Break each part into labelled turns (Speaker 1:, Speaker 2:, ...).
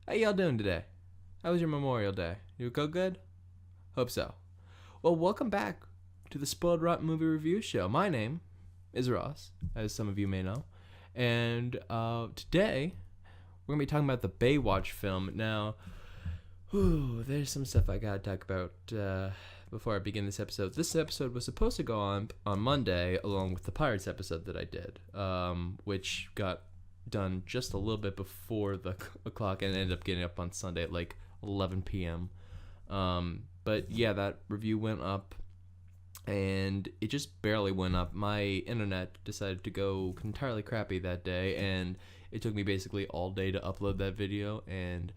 Speaker 1: How y'all doing today? How was your Memorial Day? You go good? Hope so. Well, welcome back to the Spoiled Rotten Movie Review Show. My name is Ross, as some of you may know. And today, we're going to be talking about the Baywatch film. Now, there's some stuff I got to talk about before I begin this episode. This episode was supposed to go on Monday, along with the Pirates episode that I did, which got done just a little bit before the clock and ended up getting up on Sunday at like 11 p.m. But yeah, that review went up and it just barely went up. My internet decided to go entirely crappy that day, and it took me basically all day to upload that video, and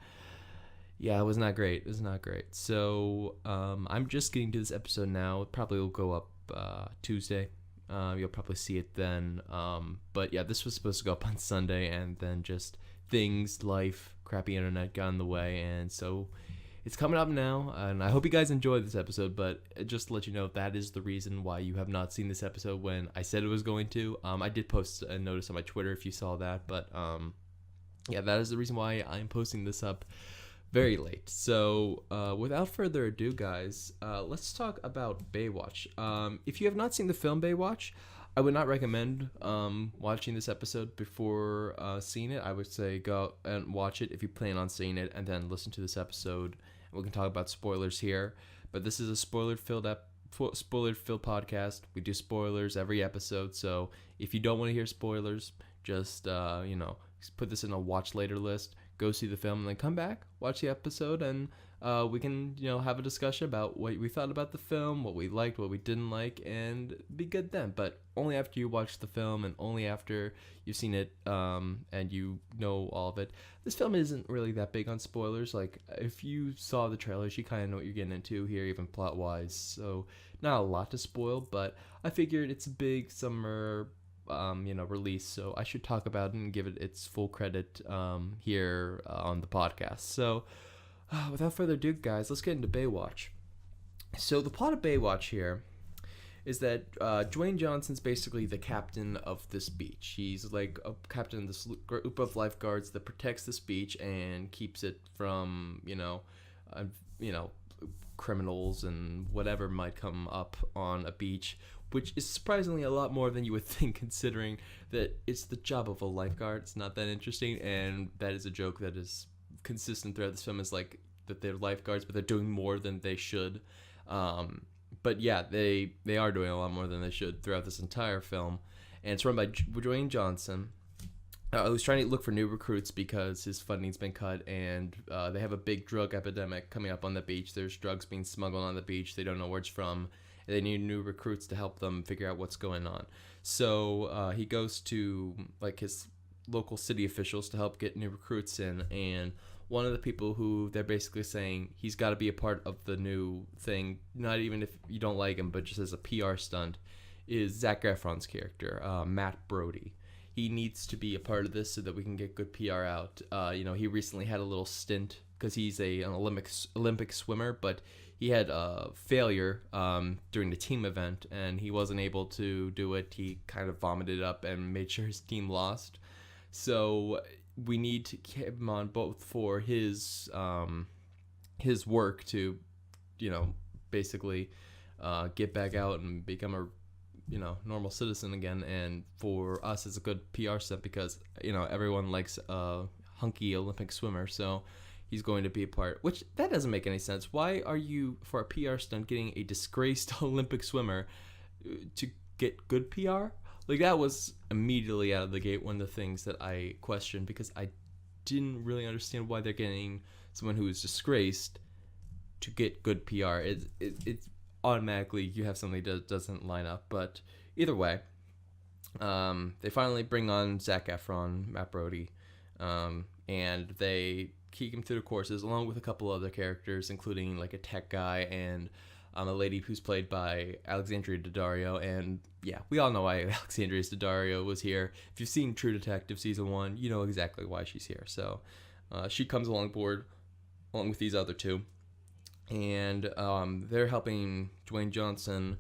Speaker 1: yeah, it was not great. It was not great. So I'm just getting to this episode now. It probably will go up Tuesday. You'll probably see it then. But yeah, this was supposed to go up on Sunday, and then just things, life, crappy internet got in the way, and so it's coming up now. And I hope you guys enjoyed this episode, but just to let you know, that is the reason why you have not seen this episode when I said it was going to. I did post a notice on my Twitter if you saw that, but yeah, that is the reason why I'm posting this up very late. So without further ado, guys, let's talk about Baywatch. If you have not seen the film Baywatch, I would not recommend watching this episode before seeing it. I would say go out and watch it if you plan on seeing it, and then listen to this episode. We can talk about spoilers here, but this is a spoiler-filled podcast. We do spoilers every episode, so if you don't want to hear spoilers, just put this in a watch later list. Go see the film and then come back, watch the episode, and we can have a discussion about what we thought about the film, what we liked, what we didn't like, and be good then. But only after you watch the film and only after you've seen it and you know all of it. This film isn't really that big on spoilers. Like, if you saw the trailers, you kind of know what you're getting into here, even plot-wise. So not a lot to spoil, but I figured it's a big summer release, so I should talk about it and give it its full credit here on the podcast. So without further ado, guys, let's get into Baywatch. So the plot of Baywatch here is that Dwayne Johnson's basically the captain of this beach. He's like a captain of this group of lifeguards that protects this beach and keeps it from criminals and whatever might come up on a beach, which is surprisingly a lot more than you would think, considering that it's the job of a lifeguard. It's not that interesting, and that is a joke that is consistent throughout this film, is like that they're lifeguards, but they're doing more than they should. But yeah, they are doing a lot more than they should throughout this entire film, and it's run by Dwayne Johnson, who's trying to look for new recruits because his funding's been cut, and they have a big drug epidemic coming up on the beach. There's drugs being smuggled on the beach. They don't know where it's from. They need new recruits to help them figure out what's going on. So he goes to like his local city officials to help get new recruits in, and one of the people who they're basically saying he's got to be a part of the new thing, not even if you don't like him, but just as a PR stunt, is Zac Efron's character, Matt Brody. He needs to be a part of this so that we can get good PR out. He recently had a little stint because he's an Olympic swimmer, but he had a failure during the team event, and he wasn't able to do it. He kind of vomited up and made sure his team lost. So we need to keep him on both for his work to, basically get back out and become a normal citizen again, and for us as a good PR stunt because everyone likes a hunky Olympic swimmer, so he's going to be a part, which that doesn't make any sense. Why are you, for a PR stunt, getting a disgraced Olympic swimmer to get good PR? Like, that was immediately out of the gate one of the things that I questioned, because I didn't really understand why they're getting someone who is disgraced to get good PR. It's automatically you have something that doesn't line up. But either way, they finally bring on Zac Efron, Matt Brody, and they keep him through the courses along with a couple other characters, including like a tech guy and a lady who's played by Alexandria Daddario. And yeah, we all know why Alexandria Daddario was here. If you've seen True Detective season 1, you know exactly why she's here. So she comes along board along with these other two, and they're helping Dwayne Johnson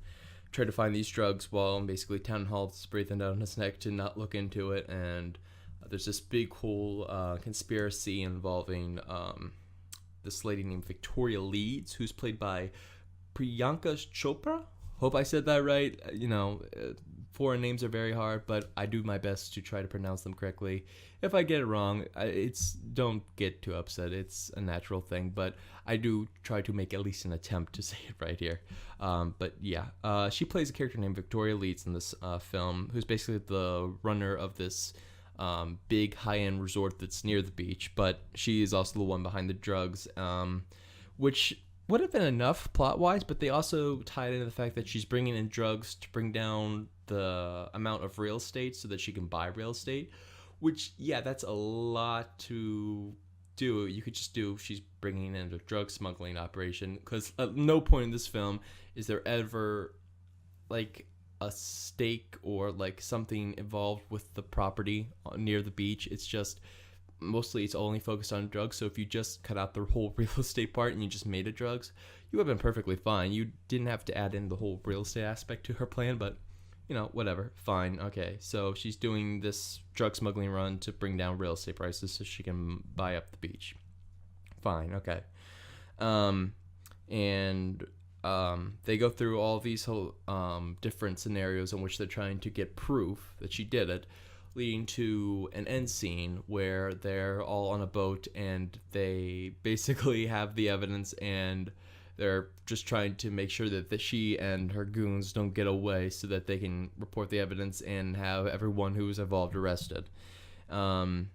Speaker 1: try to find these drugs while basically Town Hall's breathing down his neck to not look into it. And There's this big whole conspiracy involving this lady named Victoria Leeds, who's played by Priyanka Chopra. Hope I said that right. Foreign names are very hard, but I do my best to try to pronounce them correctly. If I get it wrong, don't get too upset. It's a natural thing, but I do try to make at least an attempt to say it right here. But yeah, she plays a character named Victoria Leeds in this film, who's basically the runner of this big high-end resort that's near the beach, but she is also the one behind the drugs, which would have been enough plot-wise, but they also tied into the fact that she's bringing in drugs to bring down the amount of real estate so that she can buy real estate, which, yeah, that's a lot to do. You could just do, she's bringing in a drug smuggling operation, because at no point in this film is there ever, like, a stake or, like, something involved with the property near the beach. It's just... mostly it's only focused on drugs, so if you just cut out the whole real estate part and you just made it drugs, you would have been perfectly fine. You didn't have to add in the whole real estate aspect to her plan, but, whatever, fine, okay. So she's doing this drug smuggling run to bring down real estate prices so she can buy up the beach. Fine, okay. They go through all these whole different scenarios in which they're trying to get proof that she did it, leading to an end scene where they're all on a boat and they basically have the evidence and they're just trying to make sure that she and her goons don't get away so that they can report the evidence and have everyone who was involved arrested. And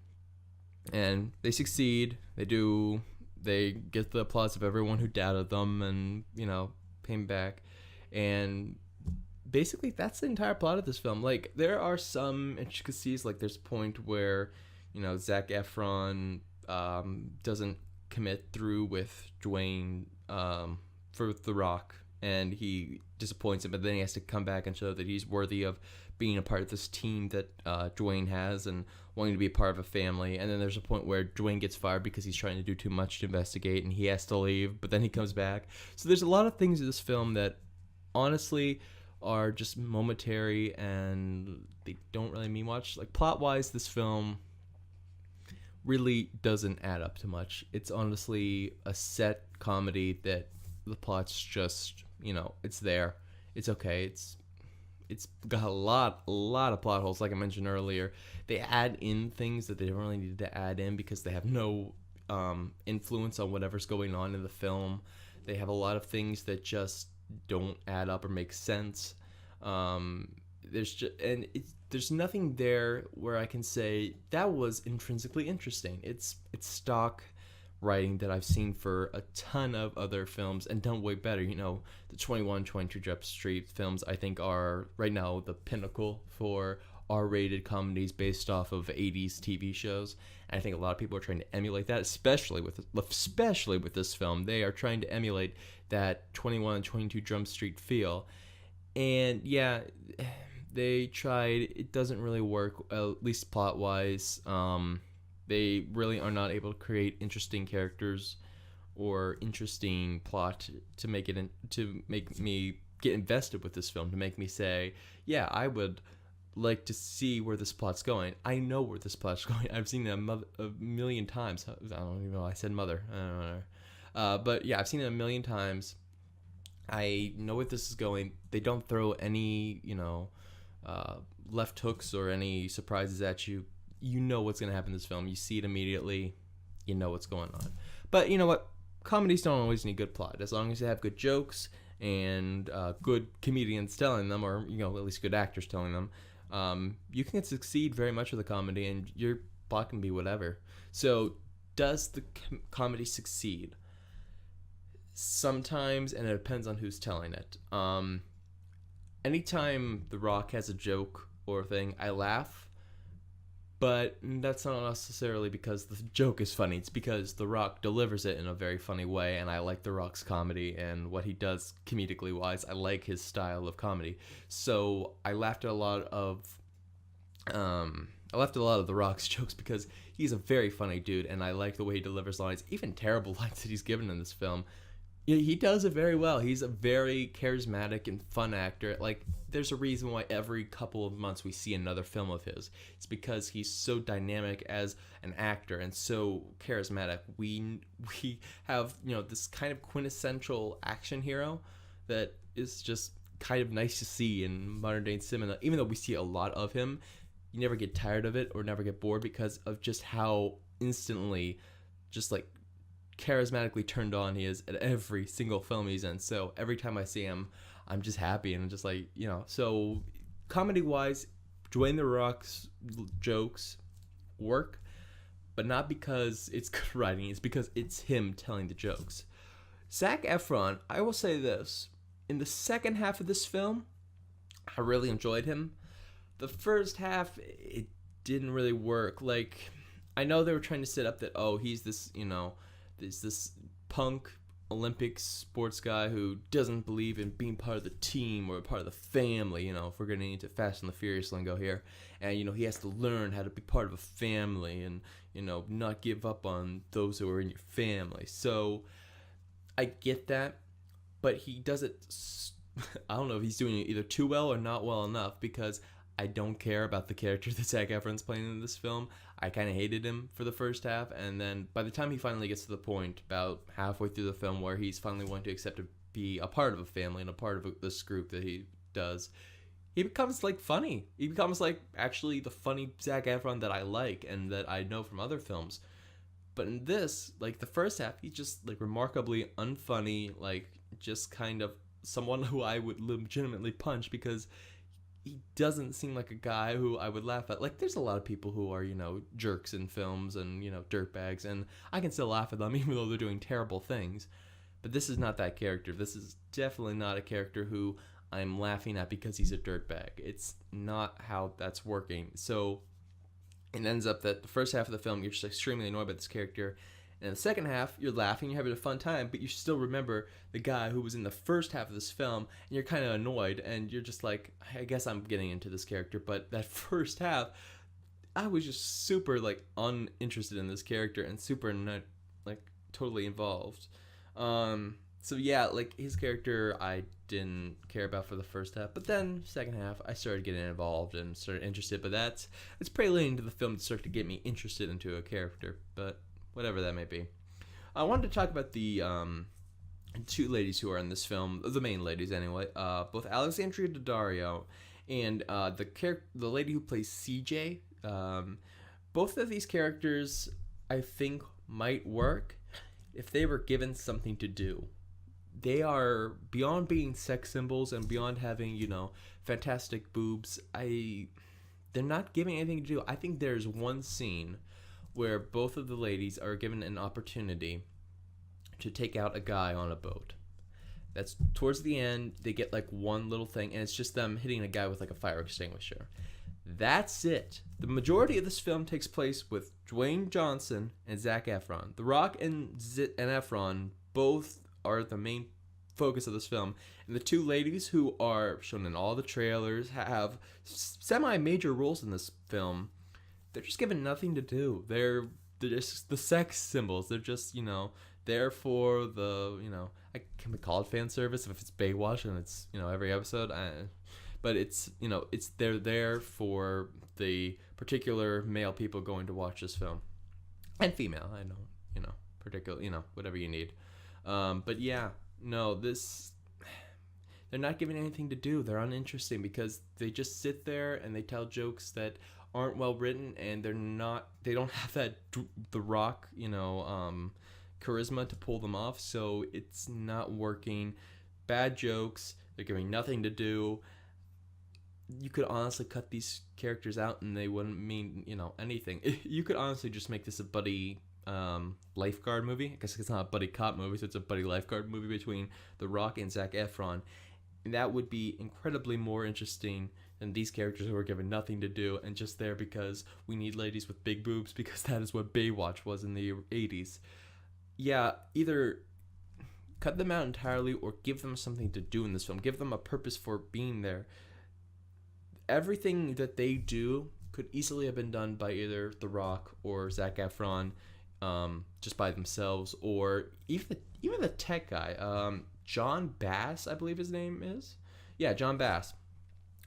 Speaker 1: they succeed. They get the applause of everyone who doubted them and, pay them back. And basically, that's the entire plot of this film. Like, there are some intricacies. Like, there's a point where, Zac Efron doesn't commit through with Dwayne for The Rock, and he disappoints him, but then he has to come back and show that he's worthy of being a part of this team that Dwayne has and wanting to be a part of a family. And then there's a point where Dwayne gets fired because he's trying to do too much to investigate, and he has to leave, but then he comes back. So there's a lot of things in this film that, honestly, are just momentary and they don't really mean much. Like, plot-wise, this film really doesn't add up to much. It's honestly a set comedy that the plot's just, it's there. It's okay. It's got a lot of plot holes, like I mentioned earlier. They add in things that they don't really need to add in because they have no influence on whatever's going on in the film. They have a lot of things that just don't add up or make sense. There's nothing there where I can say that was intrinsically interesting. It's stock writing that I've seen for a ton of other films and done way better. The 21, 22 Jump Street films, I think, are right now the pinnacle for R-rated comedies based off of 80s TV shows. And I think a lot of people are trying to emulate that, especially with this film. They are trying to emulate that 21 and 22 Jump Street feel. And yeah, they tried. It doesn't really work, at least plot-wise. They really are not able to create interesting characters or interesting plot to make me get invested with this film, to make me say, yeah, I would like to see where this plot's going. I know where this plot's going. I've seen it a million times. I don't even know. I said mother. I don't know. But yeah, I've seen it a million times. I know where this is going. They don't throw any, left hooks or any surprises at you. You know what's going to happen in this film. You see it immediately. You know what's going on. But you know what? Comedies don't always need good plot. As long as they have good jokes and good comedians telling them, or at least good actors telling them, you can succeed very much with a comedy, and your plot can be whatever. So, does the comedy succeed? Sometimes, and it depends on who's telling it. Anytime The Rock has a joke or thing, I laugh. But that's not necessarily because the joke is funny. It's because The Rock delivers it in a very funny way, and I like The Rock's comedy and what he does comedically wise. I like his style of comedy. So I laughed at a lot of The Rock's jokes because he's a very funny dude, and I like the way he delivers lines, even terrible lines that he's given in this film. Yeah, he does it very well. He's a very charismatic and fun actor. Like, there's a reason why every couple of months we see another film of his. It's because he's so dynamic as an actor and so charismatic. We have, this kind of quintessential action hero that is just kind of nice to see in modern day cinema. Even though we see a lot of him, you never get tired of it or never get bored because of just how instantly, just like charismatically turned on he is at every single film he's in. So every time I see him, I'm just happy and just like, So comedy wise, Dwayne the Rock's jokes work, but not because it's good writing. It's because it's him telling the jokes. Zac Efron, I will say this: in the second half of this film, I really enjoyed him. The first half, it didn't really work. Like, I know they were trying to set up that, he's this, there's this punk Olympic sports guy who doesn't believe in being part of the team or part of the family, if we're getting into Fast and the Furious lingo here. And, he has to learn how to be part of a family and, not give up on those who are in your family. So I get that, but he does it, I don't know if he's doing it either too well or not well enough, because I don't care about the character that Zac Efron's playing in this film. I kind of hated him for the first half, and then by the time he finally gets to the point, about halfway through the film, where he's finally willing to accept to be a part of a family and a part of this group that he does, he becomes like funny. He becomes like actually the funny Zac Efron that I like and that I know from other films. But in this, like the first half, he's just like remarkably unfunny, like just kind of someone who I would legitimately punch because he doesn't seem like a guy who I would laugh at. Like, there's a lot of people who are, jerks in films and, dirtbags, and I can still laugh at them even though they're doing terrible things. But this is not that character. This is definitely not a character who I'm laughing at because he's a dirtbag. It's not how that's working. So it ends up that the first half of the film, you're just extremely annoyed by this character. And in the second half, you're laughing, you're having a fun time, but you still remember the guy who was in the first half of this film, and you're kind of annoyed, and you're just like, I guess I'm getting into this character. But that first half, I was just super, like, uninterested in this character and super, not, like, totally involved. So yeah, like, his character I didn't care about for the first half, but then second half, I started getting involved and started interested, but it's pretty late into the film to start to get me interested into a character, but whatever that may be. I wanted to talk about the two ladies who are in this film, the main ladies anyway, both Alexandria Daddario and the lady who plays CJ. Both of these characters, I think, might work if they were given something to do. They are, beyond being sex symbols and beyond having, fantastic boobs, they're not given anything to do. I think there's one scene where both of the ladies are given an opportunity to take out a guy on a boat. That's towards the end. They get like one little thing, and it's just them hitting a guy with like a fire extinguisher. That's it. The majority of this film takes place with Dwayne Johnson and Zac Efron. The Rock and Efron both are the main focus of this film, and the two ladies who are shown in all the trailers have semi-major roles in this film. They're just given nothing to do. They're just the sex symbols. They're just, there for the, can we call it fan service if it's Baywatch and it's, every episode? But it's, they're there for the particular male people going to watch this film. And female, I don't, particular, whatever you need. But yeah, no, they're not given anything to do. They're uninteresting because they just sit there and they tell jokes that aren't well written, and they don't have that The Rock, charisma to pull them off, so it's not working. Bad jokes, they're giving nothing to do. You could honestly cut these characters out and they wouldn't mean, anything. You could honestly just make this a buddy lifeguard movie. I guess it's not a buddy cop movie, so it's a buddy lifeguard movie between The Rock and Zac Efron. And that would be incredibly more interesting than these characters who are given nothing to do and just there because we need ladies with big boobs, because that is what Baywatch was in the 80s. Yeah, either cut them out entirely or give them something to do in this film. Give them a purpose for being there. Everything that they do could easily have been done by either The Rock or Zac Efron just by themselves, or even the tech guy, John Bass, I believe his name is. Yeah, John Bass,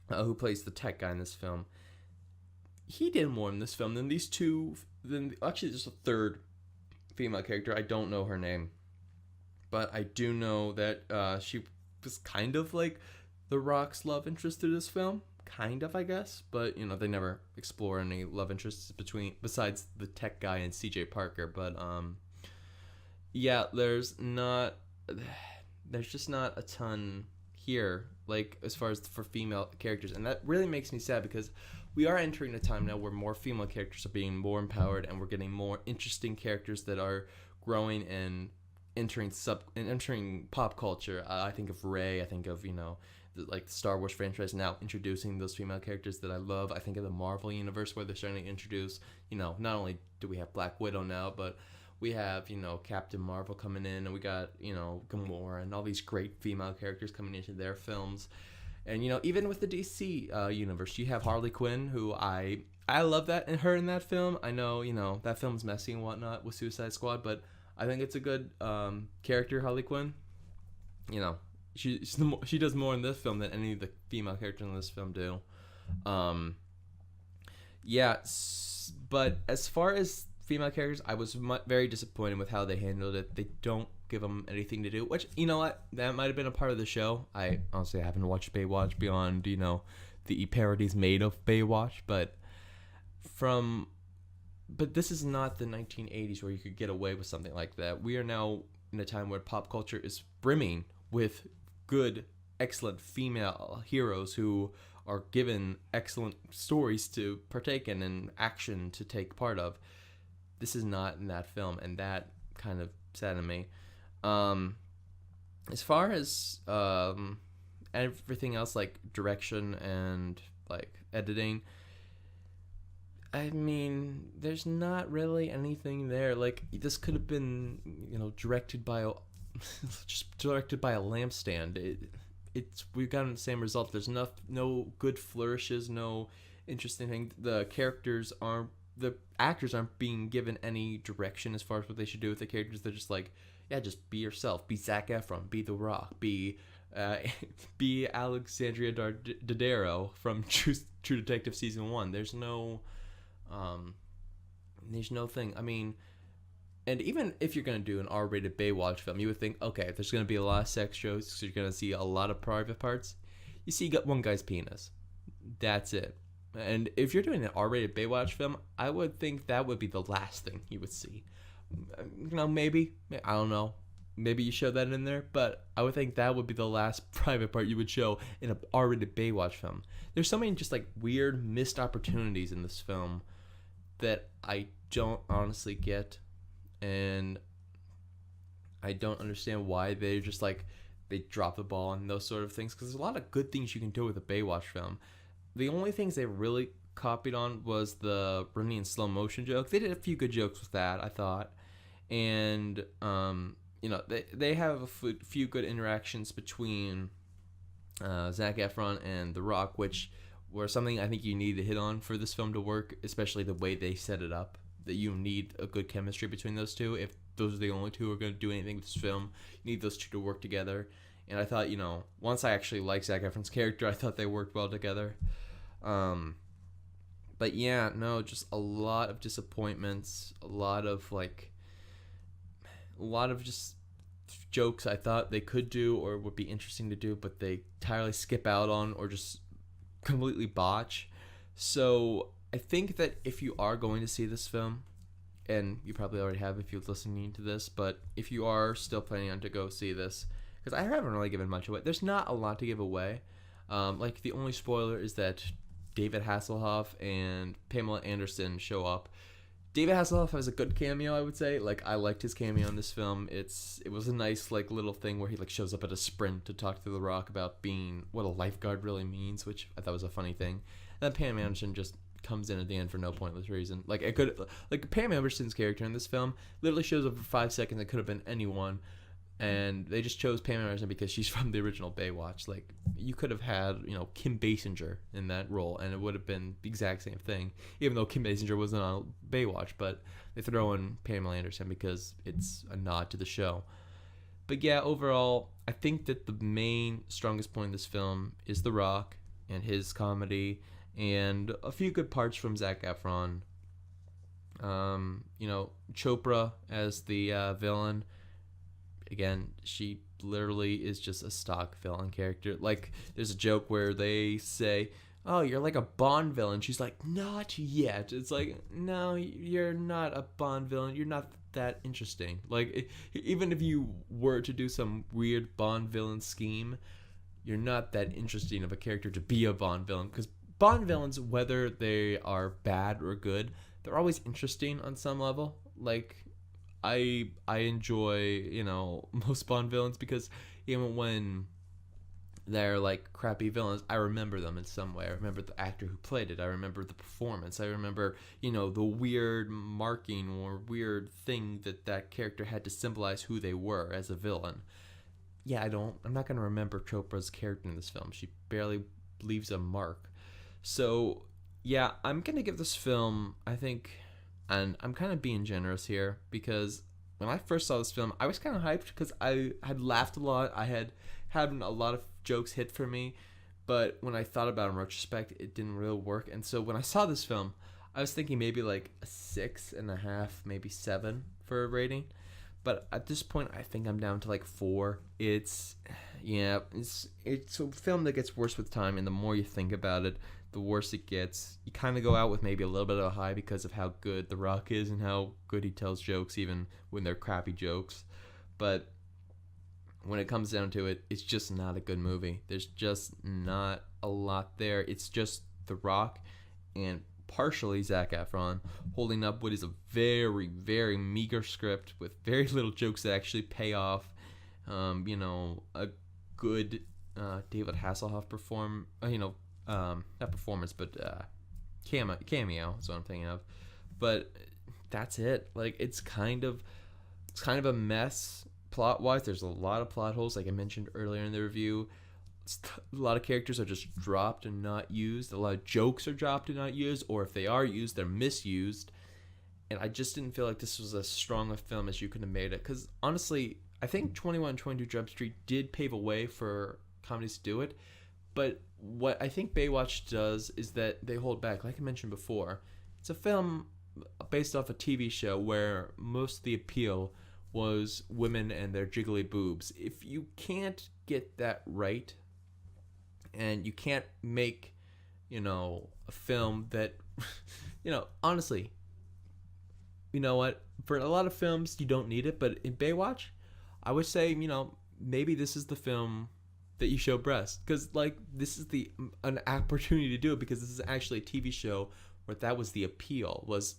Speaker 1: who plays the tech guy in this film. He did more in this film than these two. Actually, there's a third female character. I don't know her name, but I do know that she was kind of like The Rock's love interest through this film. Kind of, I guess, but they never explore any love interests besides the tech guy and CJ Parker. But yeah, there's just not a ton here, like as far as for female characters, and that really makes me sad because we are entering a time now where more female characters are being more empowered, and we're getting more interesting characters that are growing and entering pop culture. I think of Rey. I think of like the Star Wars franchise now introducing those female characters that I love. I think of the Marvel universe where they're starting to introduce, not only do we have Black Widow now, but we have, Captain Marvel coming in, and we got, Gamora and all these great female characters coming into their films. And, even with the DC universe, you have Harley Quinn, who I love that and her in that film. I know, that film's messy and whatnot with Suicide Squad, but I think it's a good character, Harley Quinn. She does more in this film than any of the female characters in this film do. But as far as female characters, I was very disappointed with how they handled it. They don't give them anything to do, which, that might have been a part of the show. I honestly haven't watched Baywatch beyond, the parodies made of Baywatch, but this is not the 1980s where you could get away with something like that. We are now in a time where pop culture is brimming with good, excellent female heroes who are given excellent stories to partake in and action to take part of. This is not in that film, and that kind of saddened me. As far as everything else, like direction and like editing, I mean, there's not really anything there. Like, this could have been, directed by a lampstand. We've gotten the same result. There's no good flourishes, no interesting thing. The actors aren't being given any direction as far as what they should do with the characters. They're just like, yeah, just be yourself. Be Zac Efron. Be The Rock. Be Alexandria Daddario from True Detective Season 1. There's no thing. I mean, and even if you're going to do an R-rated Baywatch film, you would think, okay, there's going to be a lot of sex jokes, so you're going to see a lot of private parts. You see one guy's penis. That's it. And if you're doing an R-rated Baywatch film, I would think that would be the last thing you would see. Maybe. I don't know. Maybe you show that in there, but I would think that would be the last private part you would show in an R-rated Baywatch film. There's so many just like weird missed opportunities in this film that I don't honestly get, and I don't understand why they just like they drop the ball on those sort of things, because there's a lot of good things you can do with a Baywatch film. The only things they really copied on was the running in slow motion joke. They did a few good jokes with that, I thought, and they have a few good interactions between Zac Efron and The Rock, which were something I think you need to hit on for this film to work, especially the way they set it up. That you need a good chemistry between those two. If those are the only two who are going to do anything with this film, you need those two to work together. And I thought, once I actually liked Zac Efron's character, I thought they worked well together. But yeah, no, just a lot of disappointments, a lot of just jokes I thought they could do or would be interesting to do, but they entirely skip out on or just completely botch. So I think that if you are going to see this film, and you probably already have if you're listening to this, but if you are still planning on to go see this, because I haven't really given much away. There's not a lot to give away. The only spoiler is that David Hasselhoff and Pamela Anderson show up. David Hasselhoff has a good cameo, I would say. I liked his cameo in this film. It was a nice little thing where he shows up at a sprint to talk to The Rock about being what a lifeguard really means, which I thought was a funny thing. And then Pam Anderson just comes in at the end for no pointless reason. Pam Anderson's character in this film literally shows up for 5 seconds. It could have been anyone. and they just chose Pamela Anderson because she's from the original Baywatch. Like, you could have had, Kim Basinger in that role, and it would have been the exact same thing, even though Kim Basinger wasn't on Baywatch, but they throw in Pamela Anderson because it's a nod to the show. But yeah, overall, I think that the main strongest point in this film is The Rock and his comedy, and a few good parts from Zac Efron. Chopra as the villain. Again, she literally is just a stock villain character. Like, there's a joke where they say, "Oh, you're like a Bond villain." She's like, "Not yet." It's like, no, you're not a Bond villain. You're not that interesting. Like, even if you were to do some weird Bond villain scheme, you're not that interesting of a character to be a Bond villain. Because Bond villains, whether they are bad or good, they're always interesting on some level. Like, I enjoy, most Bond villains because even when they're like crappy villains, I remember them in some way. I remember the actor who played it. I remember the performance. I remember, the weird marking or weird thing that character had to symbolize who they were as a villain. Yeah, I'm not going to remember Chopra's character in this film. She barely leaves a mark. So, yeah, I'm going to give this film, I think, and I'm kind of being generous here, because when I first saw this film, I was kind of hyped because I had laughed a lot. I had a lot of jokes hit for me, but when I thought about it in retrospect, it didn't really work. And so when I saw this film, I was thinking maybe like a 6.5, maybe 7 for a rating. But at this point, I think I'm down to like 4. It's a film that gets worse with time, and the more you think about it, the worse it gets. You kind of go out with maybe a little bit of a high because of how good The Rock is and how good he tells jokes, even when they're crappy jokes. But when it comes down to it, it's just not a good movie. There's just not a lot there. It's just The Rock and partially Zac Efron holding up what is a very, very meager script with very little jokes that actually pay off. A good David Hasselhoff not performance, but cameo is what I'm thinking of. But that's it. Like, it's kind of a mess plot wise. There's a lot of plot holes, like I mentioned earlier in the review. A lot of characters are just dropped and not used. A lot of jokes are dropped and not used, or if they are used, they're misused. And I just didn't feel like this was as strong a film as you could have made it. Because honestly, I think 21 and 22 Jump Street did pave a way for comedies to do it. But what I think Baywatch does is that they hold back. Like I mentioned before, it's a film based off a TV show where most of the appeal was women and their jiggly boobs. If you can't get that right, and you can't make, a film that, honestly, you know what? For a lot of films, you don't need it. But in Baywatch, I would say, maybe this is the film that you show breasts, because this is an opportunity to do it, because this is actually a TV show where that was the appeal, was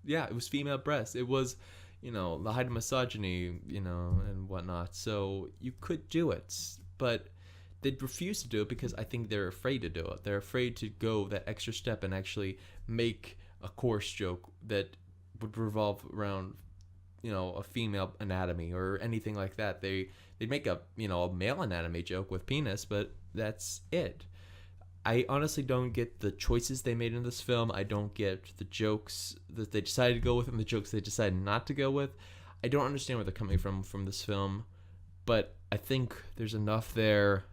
Speaker 1: it was female breasts. It was the height of misogyny, and whatnot. So you could do it, but they'd refuse to do it because I think they're afraid to do it. They're afraid to go that extra step and actually make a coarse joke that would revolve around a female anatomy or anything like that. They'd make a male anatomy joke with penis, but that's it. I honestly don't get the choices they made in this film. I don't get the jokes that they decided to go with and the jokes they decided not to go with. I don't understand where they're coming from this film, but I think there's enough there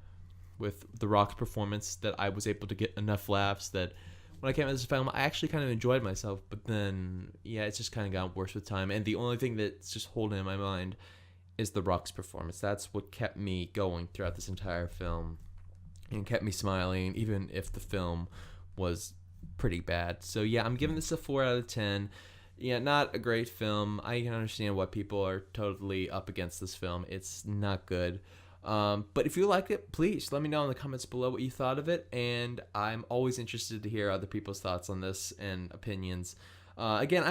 Speaker 1: with The Rock's performance that I was able to get enough laughs that when I came out of this film, I actually kind of enjoyed myself. But then, it's just kind of gotten worse with time. And the only thing that's just holding in my mind is The Rock's performance. That's what kept me going throughout this entire film and kept me smiling, even if the film was pretty bad. So, I'm giving this a 4 out of 10. Not a great film. I can understand why people are totally up against this film. It's not good. But if you liked it, please let me know in the comments below what you thought of it. And I'm always interested to hear other people's thoughts on this and opinions. Again,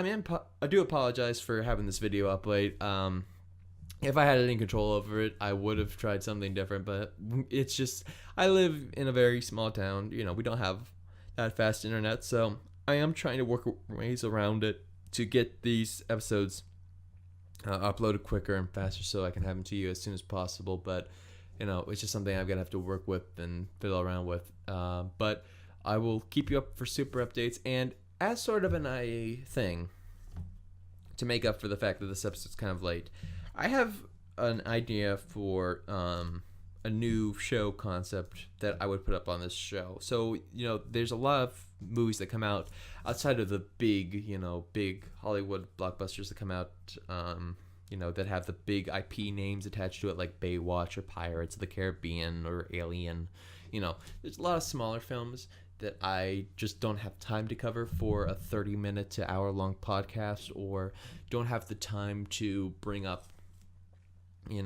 Speaker 1: I do apologize for having this video up late. If I had any control over it, I would have tried something different. But it's just, I live in a very small town. We don't have that fast internet. So I am trying to work ways around it to get these episodes upload it quicker and faster so I can have them to you as soon as possible. But it's just something I'm gonna have to work with and fiddle around with. But I will keep you up for super updates, and as sort of thing to make up for the fact that this episode's kind of late, I have an idea for a new show concept that I would put up on this show. So, there's a lot of movies that come out outside of the big Hollywood blockbusters that come out, that have the big IP names attached to it, like Baywatch or Pirates of the Caribbean or Alien. There's a lot of smaller films that I just don't have time to cover for a 30-minute to hour-long podcast, or don't have the time to bring up, and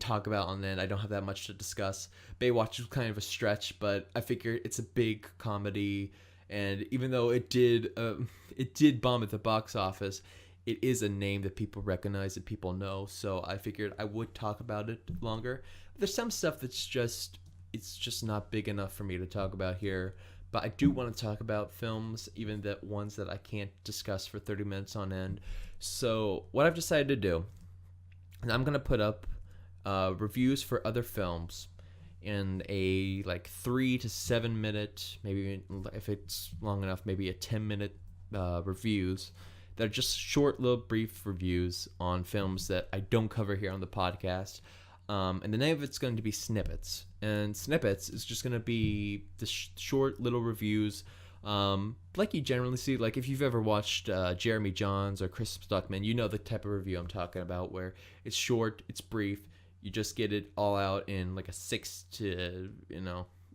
Speaker 1: talk about on end. I don't have that much to discuss. Baywatch is kind of a stretch, but I figure it's a big comedy, and even though it did bomb at the box office, it is a name that people recognize, that people know, so I figured I would talk about it longer. But there's some stuff that's just not big enough for me to talk about here, but I do want to talk about films, even the ones that I can't discuss for 30 minutes on end. So what I've decided to do, and I'm going to put up reviews for other films in a 3 to 7 minute, maybe if it's long enough, maybe a 10-minute reviews that are just short, little, brief reviews on films that I don't cover here on the podcast. And the name of it's going to be Snippets. And Snippets is just going to be the short little reviews, like you generally see. Like if you've ever watched Jeremy Jahns or Chris Stuckman, you know the type of review I'm talking about, where it's short, it's brief, you just get it all out in like a 6 to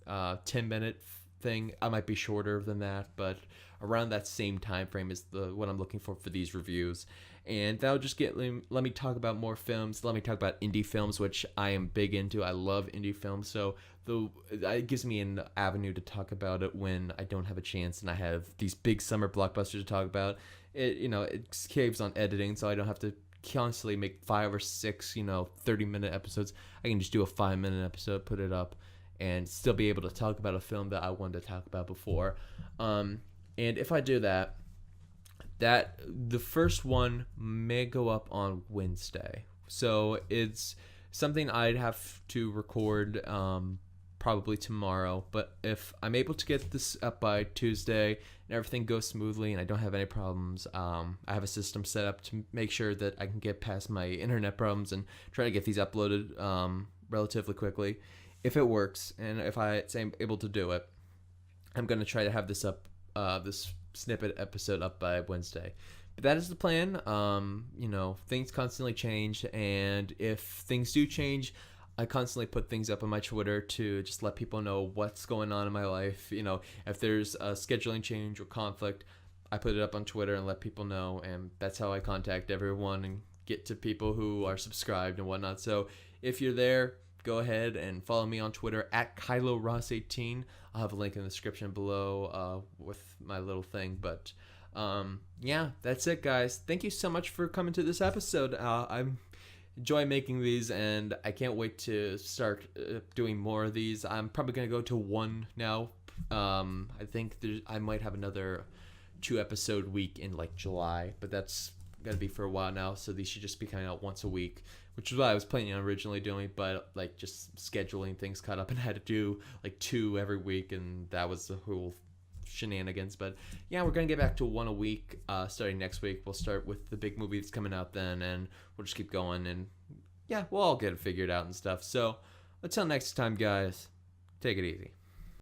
Speaker 1: 10-minute thing. I might be shorter than that, but around that same time frame is what I'm looking for these reviews. And that'll just let me talk about more films. Let me talk about indie films, which I am big into. I love indie films, so it gives me an avenue to talk about it when I don't have a chance and I have these big summer blockbusters to talk about. It saves on editing, so I don't have to constantly make 5 or 6 30-minute episodes. I can just do a 5-minute episode, put it up, and still be able to talk about a film that I wanted to talk about before. And if I do that the first one may go up on Wednesday. So it's something I'd have to record probably tomorrow. But if I'm able to get this up by Tuesday and everything goes smoothly and I don't have any problems, I have a system set up to make sure that I can get past my internet problems and try to get these uploaded relatively quickly. If it works and if I'm able to do it, I'm going to try to have this up, this snippet episode up by Wednesday. But that is the plan. Things constantly change, and if things do change, I constantly put things up on my Twitter to just let people know what's going on in my life. If there's a scheduling change or conflict, I put it up on Twitter and let people know, and that's how I contact everyone and get to people who are subscribed and whatnot. So if you're there, go ahead and follow me on Twitter at KyloRoss18. I'll have a link in the description below with my little thing. But yeah, that's it, guys. Thank you so much for coming to this episode. I enjoy making these, and I can't wait to start doing more of these. I'm probably going to go to 1 now. I think I might have another 2-episode week in July, but that's going to be for a while now. So these should just be coming out once a week, which is what I was planning on originally doing, but just scheduling things caught up and I had to do 2 every week, and that was the whole shenanigans. But yeah, we're gonna get back to 1 a week starting next week. We'll start with the big movie that's coming out then, and we'll just keep going, and yeah, we'll all get it figured out and stuff. So until next time, guys, take it easy.